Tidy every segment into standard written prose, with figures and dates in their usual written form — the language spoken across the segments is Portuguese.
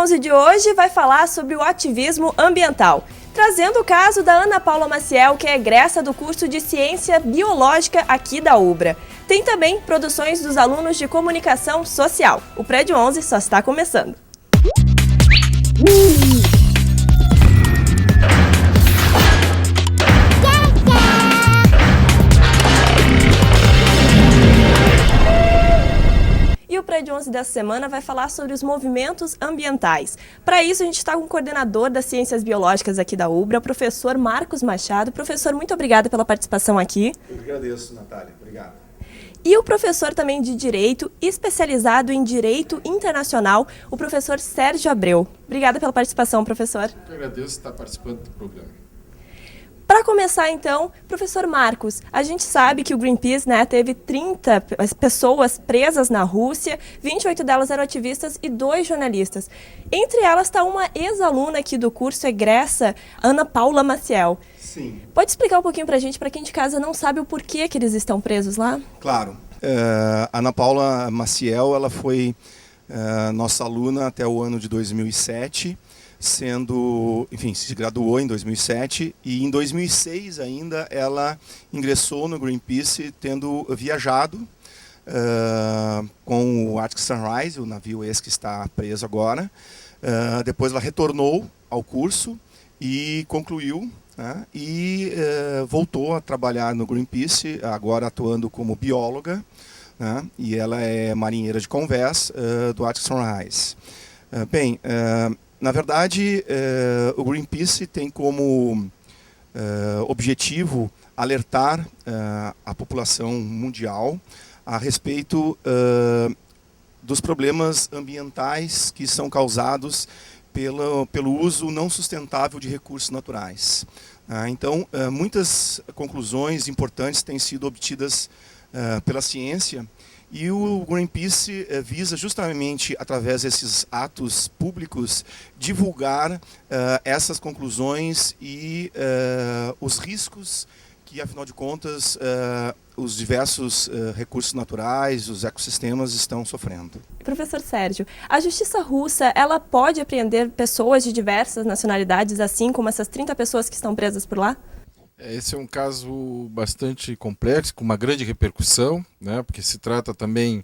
Prédio 11 de hoje vai falar sobre o ativismo ambiental, trazendo o caso da Ana Paula Maciel, que é egressa do curso de Ciência Biológica aqui da UBRA. Tem também produções dos alunos de Comunicação Social. O Prédio 11 só está começando. E o Prédio 11 dessa semana vai falar sobre os movimentos ambientais. Para isso, a gente está com o coordenador das Ciências Biológicas aqui da UBRA, o professor Marcos Machado. Professor, muito obrigada pela participação aqui. Eu agradeço, Natália. Obrigado. E o professor também de Direito, especializado em Direito Internacional, o professor Sérgio Abreu. Obrigada pela participação, professor. Eu agradeço estar participando do programa. Para começar, então, professor Marcos, a gente sabe que o Greenpeace, teve 30 pessoas presas na Rússia, 28 delas eram ativistas e 2 jornalistas. Entre elas está uma ex-aluna aqui do curso, egressa, Ana Paula Maciel. Sim. Pode explicar um pouquinho para a gente, para quem de casa não sabe o porquê que eles estão presos lá? Claro. Ana Paula Maciel, ela foi nossa aluna até o ano de 2007, se graduou em 2007 e em 2006 ainda ela ingressou no Greenpeace, tendo viajado com o Arctic Sunrise, o navio esse que está preso agora. Depois ela retornou ao curso e concluiu, e voltou a trabalhar no Greenpeace, agora atuando como bióloga, e ela é marinheira de convés do Arctic Sunrise. Na verdade, o Greenpeace tem como objetivo alertar a população mundial a respeito dos problemas ambientais que são causados pelo uso não sustentável de recursos naturais. Então, muitas conclusões importantes têm sido obtidas pela ciência, e o Greenpeace visa justamente, através desses atos públicos, divulgar essas conclusões e os riscos que, afinal de contas, os diversos recursos naturais, os ecossistemas estão sofrendo. Professor Sérgio, a justiça russa, ela pode apreender pessoas de diversas nacionalidades, assim como essas 30 pessoas que estão presas por lá? Esse é um caso bastante complexo, com uma grande repercussão, porque se trata também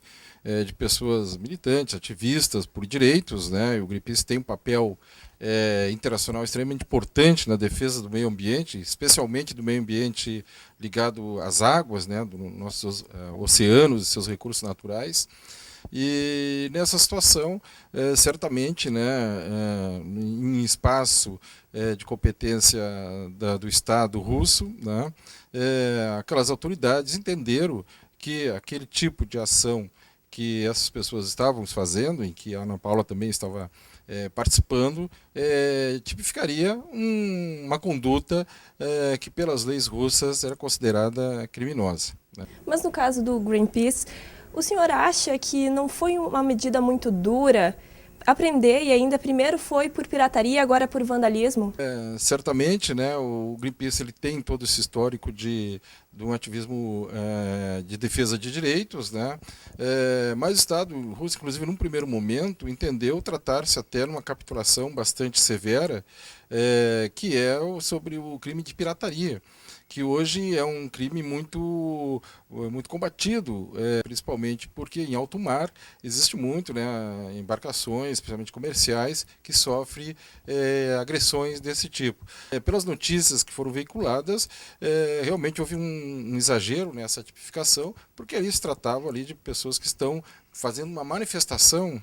de pessoas militantes, ativistas por direitos, e o Greenpeace tem um papel internacional extremamente importante na defesa do meio ambiente, especialmente do meio ambiente ligado às águas, dos nossos oceanos e seus recursos naturais. E nessa situação, certamente, em espaço de competência do Estado russo, aquelas autoridades entenderam que aquele tipo de ação que essas pessoas estavam fazendo, em que a Ana Paula também estava participando, tipificaria uma conduta que pelas leis russas era considerada criminosa. Mas no caso do Greenpeace, o senhor acha que não foi uma medida muito dura apreender, e ainda primeiro foi por pirataria, agora por vandalismo? Certamente, o Greenpeace ele tem todo esse histórico de um ativismo de defesa de direitos, mas o Estado russo, inclusive, num primeiro momento, entendeu tratar-se até numa capitulação bastante severa, que é sobre o crime de pirataria, que hoje é um crime muito combatido, principalmente porque em alto mar existe muito embarcações, especialmente comerciais, que sofrem agressões desse tipo. Pelas notícias que foram veiculadas, realmente houve um exagero nessa tipificação, porque ali se tratava ali de pessoas que estão fazendo uma manifestação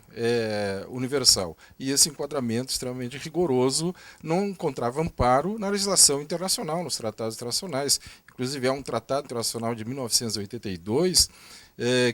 universal. E esse enquadramento extremamente rigoroso não encontrava amparo na legislação internacional, nos tratados internacionais. Inclusive, há um tratado internacional de 1982,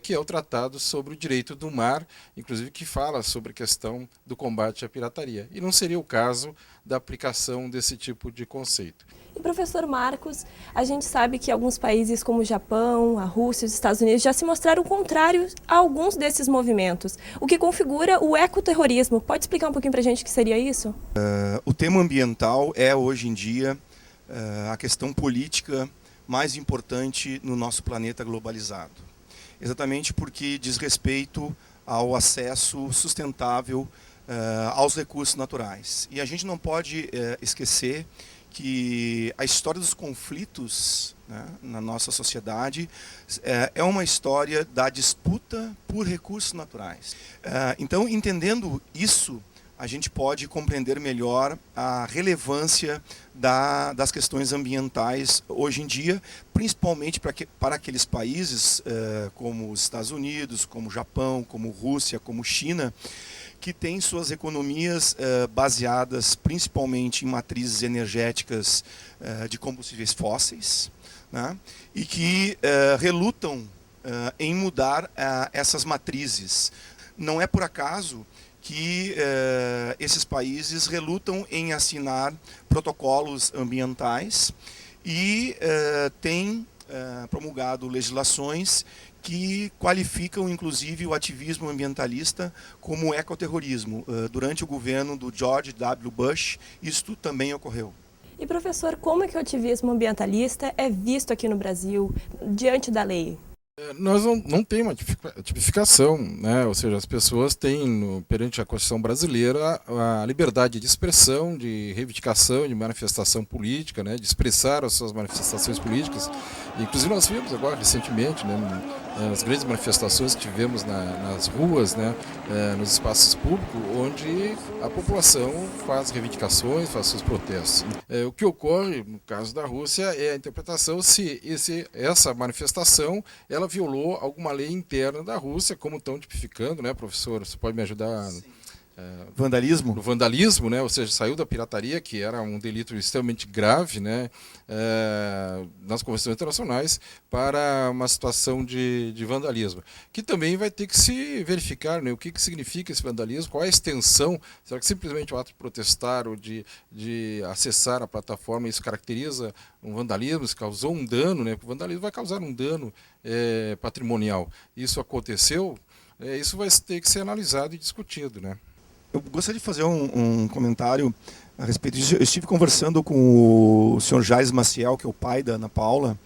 que é o Tratado sobre o Direito do Mar, inclusive que fala sobre a questão do combate à pirataria. E não seria o caso da aplicação desse tipo de conceito. E professor Marcos, a gente sabe que alguns países como o Japão, a Rússia e os Estados Unidos já se mostraram contrários a alguns desses movimentos, o que configura o ecoterrorismo. Pode explicar um pouquinho para a gente o que seria isso? O tema ambiental é, hoje em dia, a questão política mais importante no nosso planeta globalizado. Exatamente porque diz respeito ao acesso sustentável aos recursos naturais. E a gente não pode esquecer que a história dos conflitos, né, na nossa sociedade é uma história da disputa por recursos naturais. Então, entendendo isso, a gente pode compreender melhor a relevância das questões ambientais hoje em dia, principalmente para aqueles países como os Estados Unidos, como o Japão, como Rússia, como China, que têm suas economias baseadas principalmente em matrizes energéticas de combustíveis fósseis, né, e que relutam em mudar essas matrizes. Não é por acaso que esses países relutam em assinar protocolos ambientais e têm promulgado legislações que qualificam, inclusive, o ativismo ambientalista como ecoterrorismo. Durante o governo do George W. Bush, isso também ocorreu. E, professor, como é que o ativismo ambientalista é visto aqui no Brasil, diante da lei? Nós não temos uma tipificação, né? Ou seja, as pessoas têm, perante a Constituição brasileira, a liberdade de expressão, de reivindicação, de manifestação política, né? De expressar as suas manifestações políticas. Inclusive nós vimos agora, recentemente, né? As grandes manifestações que tivemos nas ruas, né? Nos espaços públicos, onde a população faz reivindicações, faz seus protestos. O que ocorre, no caso da Rússia, é a interpretação se essa manifestação ela violou alguma lei interna da Rússia, como estão tipificando, né, professor? Você pode me ajudar? Vandalismo? No vandalismo, né? Ou seja, saiu da pirataria, que era um delito extremamente grave, né? Nas convenções internacionais, para uma situação de vandalismo. Que também vai ter que se verificar, né, o que significa esse vandalismo, qual é a extensão, será que simplesmente o ato de protestar ou de acessar a plataforma, isso caracteriza um vandalismo, isso causou um dano, né? O vandalismo vai causar um dano patrimonial. Isso aconteceu, isso vai ter que ser analisado e discutido, né? Eu gostaria de fazer um comentário a respeito disso. Eu estive conversando com o senhor Jair Maciel, que é o pai da Ana Paula,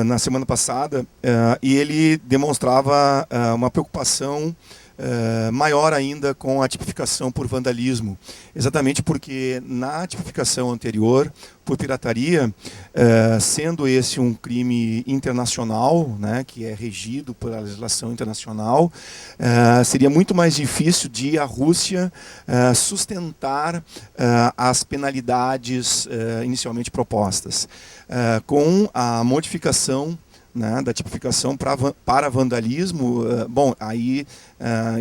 na semana passada, e ele demonstrava uma preocupação maior ainda com a tipificação por vandalismo. Exatamente porque na tipificação anterior, por pirataria, sendo esse um crime internacional, né, que é regido pela legislação internacional, seria muito mais difícil de a Rússia sustentar as penalidades inicialmente propostas. Com a modificação, né, da tipificação para vandalismo, bom, aí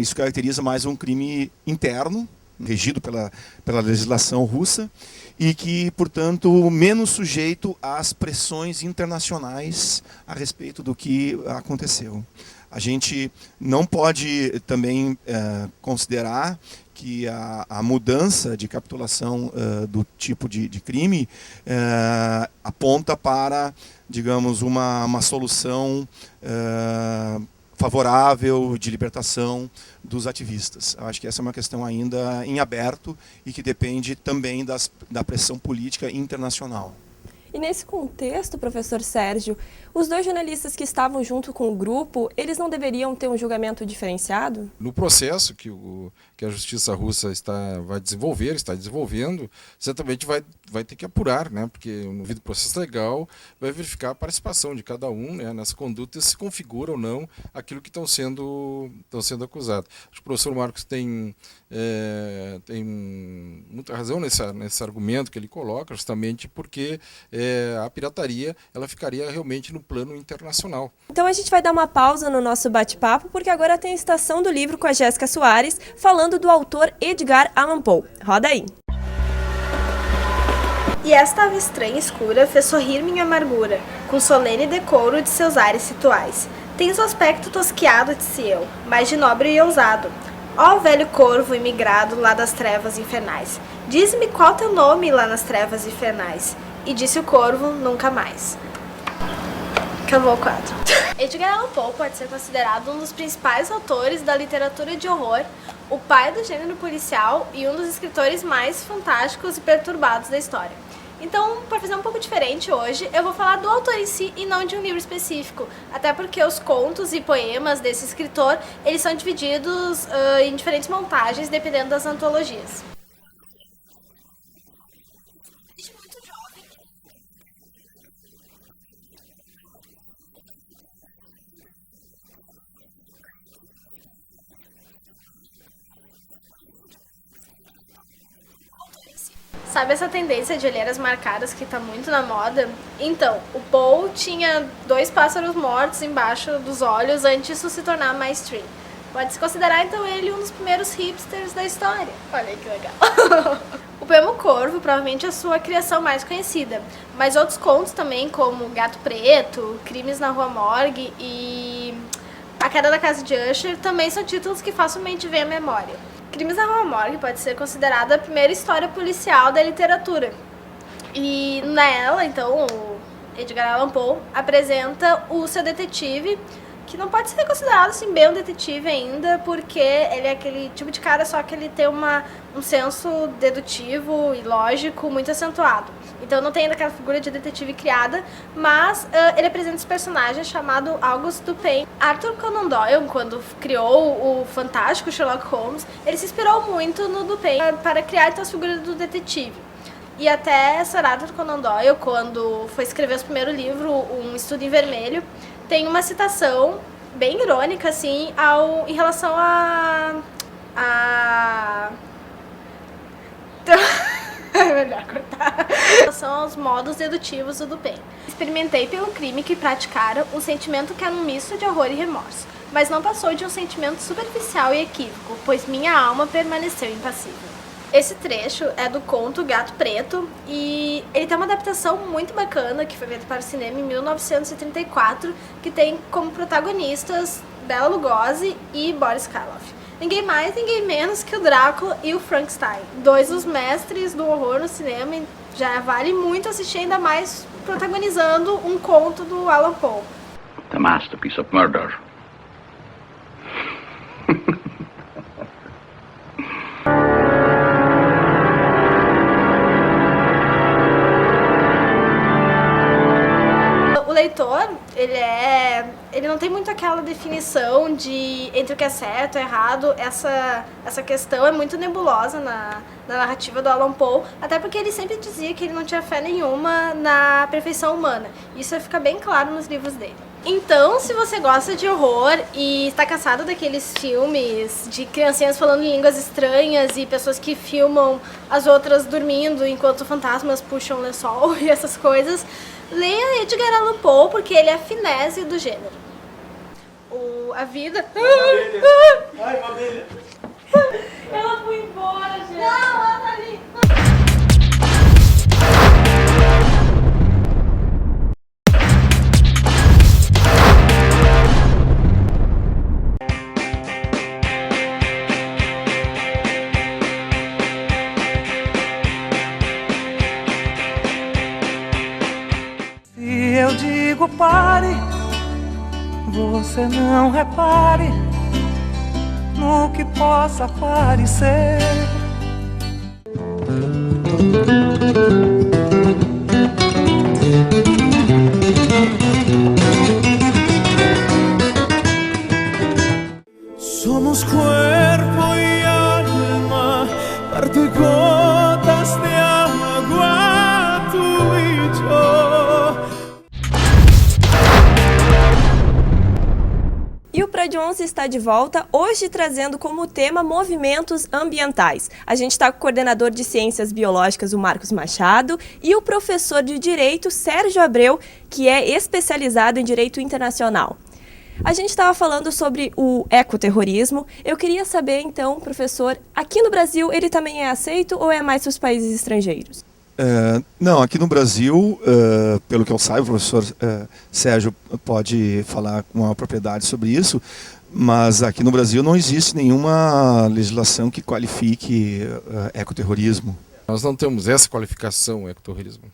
isso caracteriza mais um crime interno, regido pela legislação russa, e que, portanto, menos sujeito às pressões internacionais a respeito do que aconteceu. A gente não pode também considerar que a mudança de capitulação do tipo de crime aponta para, digamos, uma solução favorável de libertação dos ativistas. Eu acho que essa é uma questão ainda em aberto e que depende também da pressão política internacional. E nesse contexto, professor Sérgio, os dois jornalistas que estavam junto com o grupo, eles não deveriam ter um julgamento diferenciado? No processo que a justiça russa está desenvolvendo, certamente vai ter que apurar, né? Porque no devido processo legal vai verificar a participação de cada um, né, nessa conduta, se configura ou não aquilo que estão sendo acusados. Acho que o professor Marcos tem muita razão nesse argumento que ele coloca, justamente porque a pirataria ela ficaria realmente no plano internacional. Então a gente vai dar uma pausa no nosso bate-papo, porque agora tem a Estação do Livro com a Jéssica Soares, falando do autor Edgar Allan Poe. Roda aí! E esta ave estranha e escura fez sorrir minha amargura, com solene decoro de seus ares rituais. Tens o aspecto tosquiado de Sião, mas de nobre e ousado. Ó velho corvo imigrado lá das trevas infernais, diz-me qual teu nome lá nas trevas infernais. E disse o corvo, nunca mais. Acabou o quadro. Edgar Allan Poe pode ser considerado um dos principais autores da literatura de horror, o pai do gênero policial e um dos escritores mais fantásticos e perturbados da história. Então, para fazer um pouco diferente hoje, eu vou falar do autor em si e não de um livro específico. Até porque os contos e poemas desse escritor, eles são divididos em diferentes montagens, dependendo das antologias. Sabe essa tendência de olheiras marcadas que está muito na moda? Então, o Poe tinha 2 pássaros mortos embaixo dos olhos antes disso se tornar mainstream. Pode-se considerar, então, ele um dos primeiros hipsters da história. Olha que legal. O poema Corvo provavelmente é a sua criação mais conhecida, mas outros contos também, como Gato Preto, Crimes na Rua Morgue e A Queda da Casa de Usher, também são títulos que facilmente vêm à memória. Crimes na Rua Morgue pode ser considerada a primeira história policial da literatura. E nela, então, o Edgar Allan Poe apresenta o seu detetive, que não pode ser considerado assim, bem um detetive ainda, porque ele é aquele tipo de cara, só que ele tem um senso dedutivo e lógico muito acentuado. Então não tem ainda aquela figura de detetive criada, mas ele apresenta esse personagem chamado Auguste Dupin. Arthur Conan Doyle, quando criou o fantástico Sherlock Holmes, ele se inspirou muito no Dupin para criar então, as figuras do detetive. E até Sir Arthur Conan Doyle, quando foi escrever o primeiro livro, Um Estudo em Vermelho, tem uma citação bem irônica, assim, em relação é melhor cortar. Em relação aos modos dedutivos do Dupin. Experimentei pelo crime que praticaram um sentimento que era um misto de horror e remorso, mas não passou de um sentimento superficial e equívoco, pois minha alma permaneceu impassível. Esse trecho é do conto Gato Preto e ele tem uma adaptação muito bacana que foi feita para o cinema em 1934, que tem como protagonistas Bela Lugosi e Boris Karloff. Ninguém mais, ninguém menos que o Drácula e o Frankenstein. 2 dos mestres do horror no cinema, já vale muito assistir, ainda mais protagonizando um conto do Allan Poe. The masterpiece of murder. O leitor, ele não tem muito aquela definição de entre o que é certo e errado. Essa questão é muito nebulosa na narrativa do Allan Poe, até porque ele sempre dizia que ele não tinha fé nenhuma na perfeição humana. Isso fica bem claro nos livros dele. Então, se você gosta de horror e está cansado daqueles filmes de criancinhas falando línguas estranhas e pessoas que filmam as outras dormindo enquanto fantasmas puxam o lençol e essas coisas, leia Edgar Allan Poe, porque ele é a finese do gênero. A vida... Ai, uma abelha! Ela foi embora, gente! Não, ela tá ali! Se eu digo pare, você não repare no que possa parecer. Somos cuerpo y alma, parte y gotas de agua, tú y yo. E o Prade 11 está de volta, hoje trazendo como tema movimentos ambientais. A gente está com o coordenador de Ciências Biológicas, o Marcos Machado, e o professor de Direito, Sérgio Abreu, que é especializado em Direito Internacional. A gente estava falando sobre o ecoterrorismo. Eu queria saber, então, professor, aqui no Brasil ele também é aceito ou é mais para os países estrangeiros? Não, aqui no Brasil, pelo que eu saiba, o professor Sérgio pode falar com maior propriedade sobre isso, mas aqui no Brasil não existe nenhuma legislação que qualifique ecoterrorismo. Nós não temos essa qualificação, ecoterrorismo.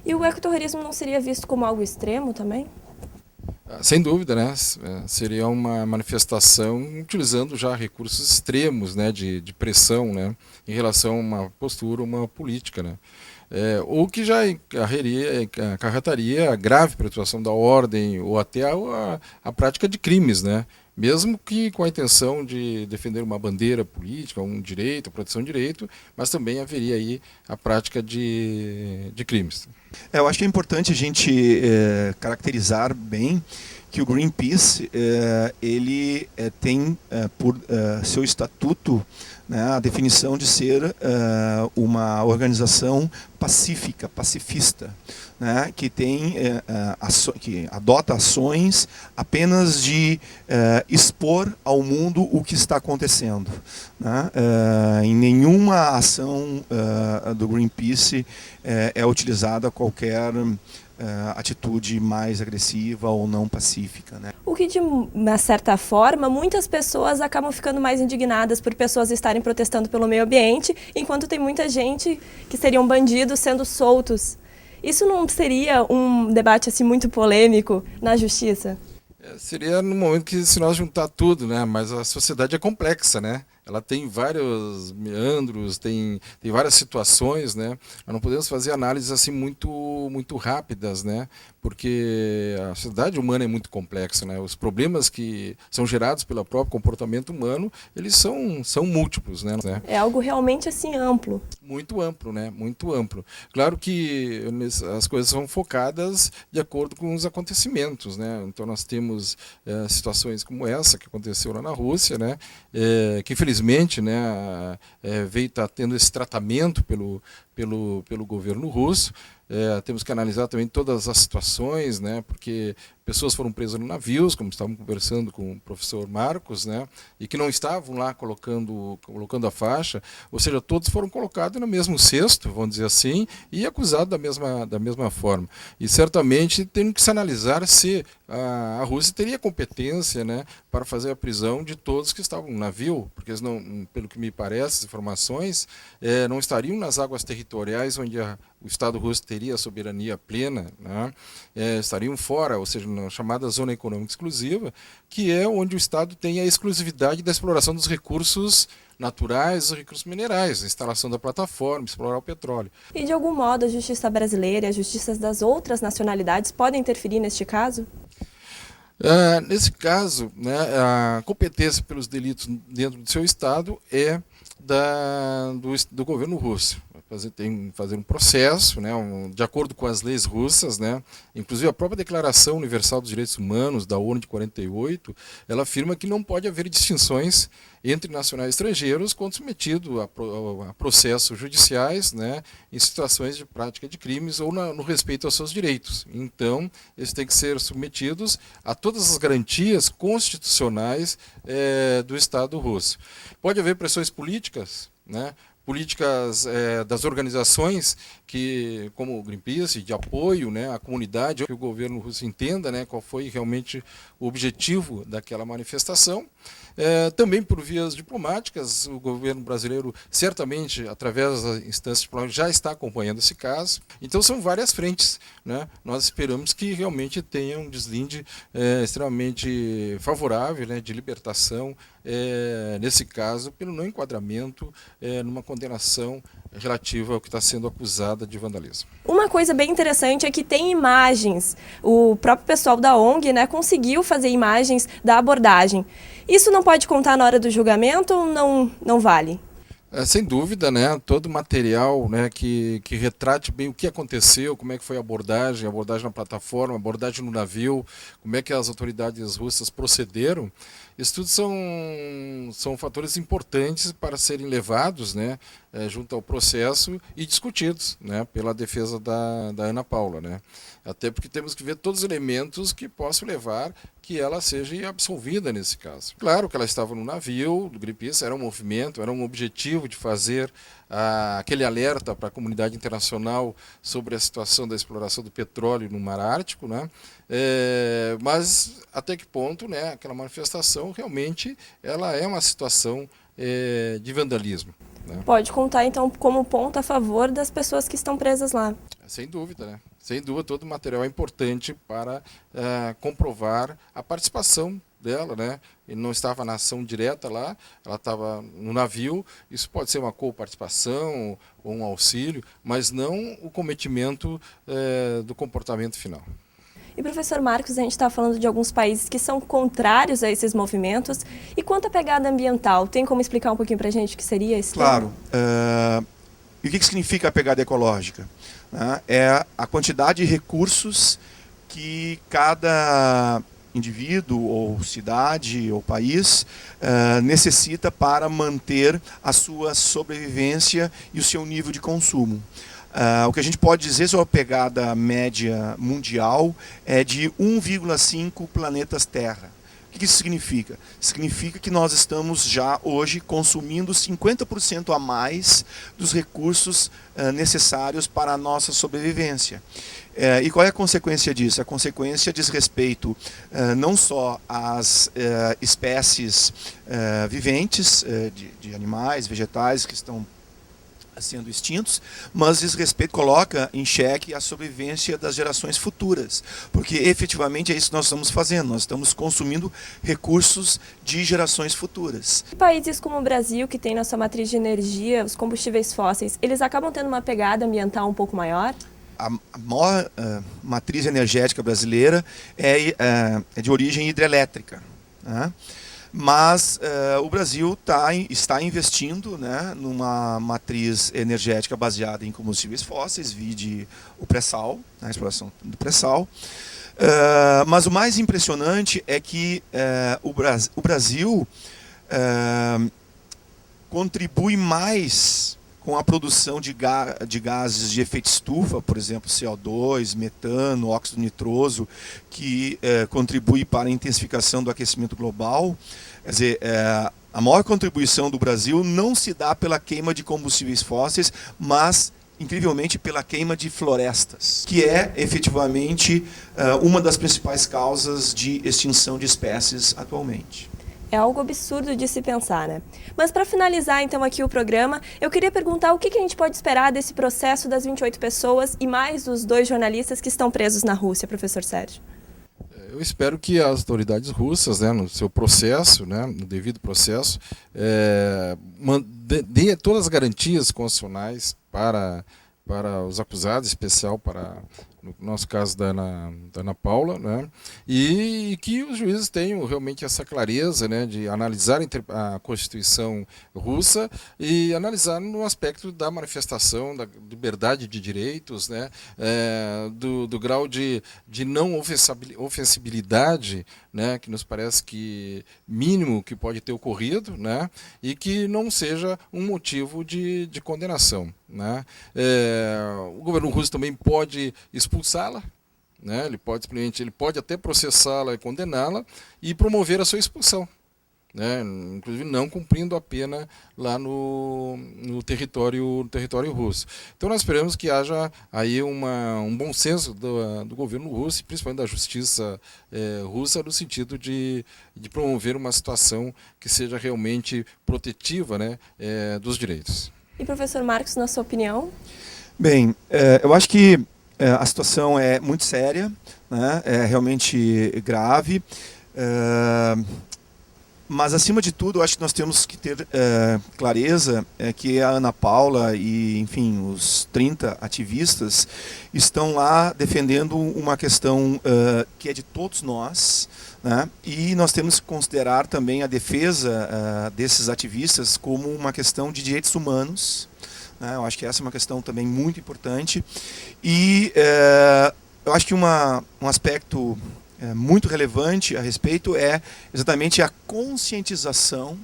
E o ecoterrorismo não seria visto como algo extremo também? Sem dúvida, né? Seria uma manifestação utilizando já recursos extremos, né, de pressão, né, em relação a uma postura, uma política, né. ou que já acarretaria grave perturbação da ordem ou até a prática de crimes, né? Mesmo que com a intenção de defender uma bandeira política, um direito, a proteção de direito, mas também haveria aí a prática de crimes. Eu acho que é importante a gente caracterizar bem que o Greenpeace ele tem por seu estatuto, né, a definição de ser uma organização pacífica, pacifista, né, que que adota ações apenas de expor ao mundo o que está acontecendo, né? Em nenhuma ação do Greenpeace é utilizada qualquer atitude mais agressiva ou não pacífica, né? O que, de uma certa forma, muitas pessoas acabam ficando mais indignadas por pessoas estarem protestando pelo meio ambiente, enquanto tem muita gente que seriam bandidos sendo soltos. Isso não seria um debate assim muito polêmico na justiça? Seria no momento que se nós juntar tudo, né? Mas a sociedade é complexa, né? Ela tem vários meandros, tem várias situações, né? Nós não podemos fazer análises assim muito rápidas, né? Porque a sociedade humana é muito complexa, né? Os problemas que são gerados pelo próprio comportamento humano, eles são múltiplos, né? É algo realmente assim amplo. Muito amplo, né? Muito amplo. Claro que as coisas são focadas de acordo com os acontecimentos, né? Então nós temos situações como essa que aconteceu lá na Rússia, né? Que infelizmente, né, veio estar tendo esse tratamento pelo governo russo. Temos que analisar também todas as situações, né, porque pessoas foram presas no navios, como estávamos conversando com o professor Marcos, né, e que não estavam lá colocando a faixa, ou seja, todos foram colocados no mesmo cesto, vamos dizer assim, e acusados da mesma forma. E certamente temos que se analisar se a Rússia teria competência, né, para fazer a prisão de todos que estavam no navio, porque eles não, pelo que me parece, as informações, não estariam nas águas territoriais onde o Estado russo teria a soberania plena, né? Estariam fora, ou seja, na chamada zona econômica exclusiva, que é onde o Estado tem a exclusividade da exploração dos recursos naturais, dos recursos minerais, a instalação da plataforma, explorar o petróleo. E de algum modo a justiça brasileira e as justiças das outras nacionalidades podem interferir neste caso? Nesse caso, né, a competência pelos delitos dentro do seu Estado é do governo russo. Tem que fazer um processo, né, de acordo com as leis russas, né, inclusive a própria Declaração Universal dos Direitos Humanos da ONU de 48, ela afirma que não pode haver distinções entre nacionais e estrangeiros quando submetido a processos judiciais, né, em situações de prática de crimes ou no respeito aos seus direitos. Então, eles têm que ser submetidos a todas as garantias constitucionais do Estado russo. Pode haver pressões políticas, né, políticas das organizações que, como o Greenpeace, de apoio, né, à comunidade, que o governo russo entenda, né, qual foi realmente o objetivo daquela manifestação. Também por vias diplomáticas, o governo brasileiro certamente, através das instâncias diplomáticas, já está acompanhando esse caso. Então são várias frentes, né? Nós esperamos que realmente tenha um deslinde extremamente favorável, né, de libertação, nesse caso, pelo não enquadramento numa condenação relativa ao que está sendo acusada de vandalismo. Uma coisa bem interessante é que tem imagens. O próprio pessoal da ONG, né, conseguiu fazer imagens da abordagem. Isso não pode contar na hora do julgamento ou não vale? Sem dúvida, né, todo material, né, que retrate bem o que aconteceu, como é que foi a abordagem na plataforma, a abordagem no navio, como é que as autoridades russas procederam, isso tudo são fatores importantes para serem levados, né, junto ao processo e discutidos, né, pela defesa da Ana Paula, né. Até porque temos que ver todos os elementos que possam levar que ela seja absolvida nesse caso. Claro que ela estava no navio do Greenpeace, era um movimento, era um objetivo de fazer aquele alerta para a comunidade internacional sobre a situação da exploração do petróleo no Mar Ártico, né? Mas até que ponto, né, aquela manifestação realmente ela é uma situação de vandalismo, né? Pode contar então como ponto a favor das pessoas que estão presas lá. Sem dúvida, né? Sem dúvida, todo o material é importante para comprovar a participação dela, né? Ele não estava na ação direta lá, ela estava no navio. Isso pode ser uma coparticipação ou um auxílio, mas não o cometimento do comportamento final. E, professor Marcos, a gente está falando de alguns países que são contrários a esses movimentos. E quanto à pegada ambiental, tem como explicar um pouquinho para a gente o que seria esse Claro. tema? E o que significa a pegada ecológica? É a quantidade de recursos que cada indivíduo, ou cidade, ou país necessita para manter a sua sobrevivência e o seu nível de consumo. O que a gente pode dizer sobre a pegada média mundial é de 1,5 planetas Terra. O que isso significa? Significa que nós estamos já hoje consumindo 50% a mais dos recursos necessários para a nossa sobrevivência. E qual é a consequência disso? A consequência diz respeito não só às espécies viventes, de animais, vegetais que estão sendo extintos, mas diz respeito, coloca em xeque a sobrevivência das gerações futuras, porque efetivamente é isso que nós estamos fazendo, nós estamos consumindo recursos de gerações futuras. Países como o Brasil, que tem na sua matriz de energia os combustíveis fósseis, eles acabam tendo uma pegada ambiental um pouco maior? A maior matriz energética brasileira é de origem hidrelétrica, né? Mas o Brasil está investindo, né, numa matriz energética baseada em combustíveis fósseis, vide o pré-sal, a exploração do pré-sal. Mas o mais impressionante é que o Brasil contribui mais com a produção de gases de efeito estufa, por exemplo, CO2, metano, óxido nitroso, que contribui para a intensificação do aquecimento global. Quer dizer, a maior contribuição do Brasil não se dá pela queima de combustíveis fósseis, mas, incrivelmente, pela queima de florestas, que é, efetivamente, uma das principais causas de extinção de espécies atualmente. É algo absurdo de se pensar, né? Mas para finalizar então aqui o programa, eu queria perguntar o que a gente pode esperar desse processo das 28 pessoas e mais dos 2 jornalistas que estão presos na Rússia, professor Sérgio. Eu espero que as autoridades russas, né, no seu processo, né, no devido processo, dê todas as garantias constitucionais para os acusados, em especial para, no nosso caso, da Ana Paula, né? E que os juízes tenham realmente essa clareza, né, de analisar a Constituição russa e analisar no aspecto da manifestação, da liberdade de direitos, né, do grau de não ofensibilidade, né, que nos parece que mínimo que pode ter ocorrido, né, e que não seja um motivo de condenação, né. O governo russo também pode expulsá-la, né? Ele pode até processá-la e condená-la e promover a sua expulsão, né? Inclusive não cumprindo a pena lá no território russo. Então nós esperamos que haja aí um bom senso do governo russo e principalmente da justiça russa no sentido de promover uma situação que seja realmente protetiva, né, dos direitos. E professor Marcos, na sua opinião? Bem, eu acho que a situação é muito séria, né? É realmente grave, mas acima de tudo eu acho que nós temos que ter clareza que a Ana Paula e, enfim, os 30 ativistas estão lá defendendo uma questão que é de todos nós, né? E nós temos que considerar também a defesa desses ativistas como uma questão de direitos humanos. Eu acho que essa é uma questão também muito importante. E eu acho que um aspecto muito relevante a respeito é exatamente a conscientização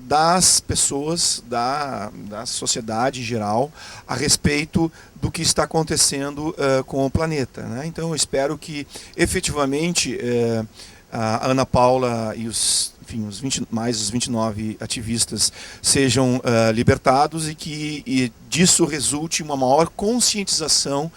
das pessoas, da sociedade em geral, a respeito do que está acontecendo com o planeta, né? Então eu espero que efetivamente a Ana Paula e os 29 ativistas sejam libertados e que disso resulte uma maior conscientização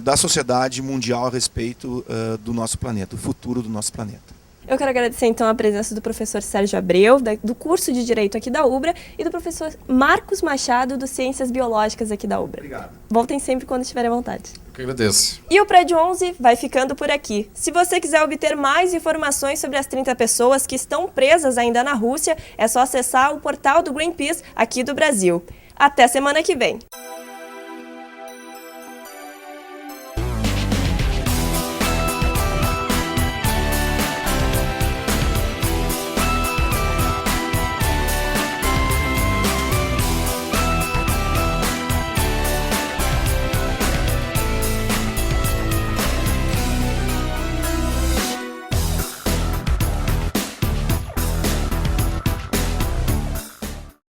da sociedade mundial a respeito do nosso planeta, do futuro do nosso planeta. Eu quero agradecer então a presença do professor Sérgio Abreu, do curso de Direito aqui da UBRA, e do professor Marcos Machado, do Ciências Biológicas aqui da UBRA. Obrigado. Voltem sempre quando estiverem à vontade. Eu que agradeço. E o Prédio 11 vai ficando por aqui. Se você quiser obter mais informações sobre as 30 pessoas que estão presas ainda na Rússia, é só acessar o portal do Greenpeace aqui do Brasil. Até semana que vem!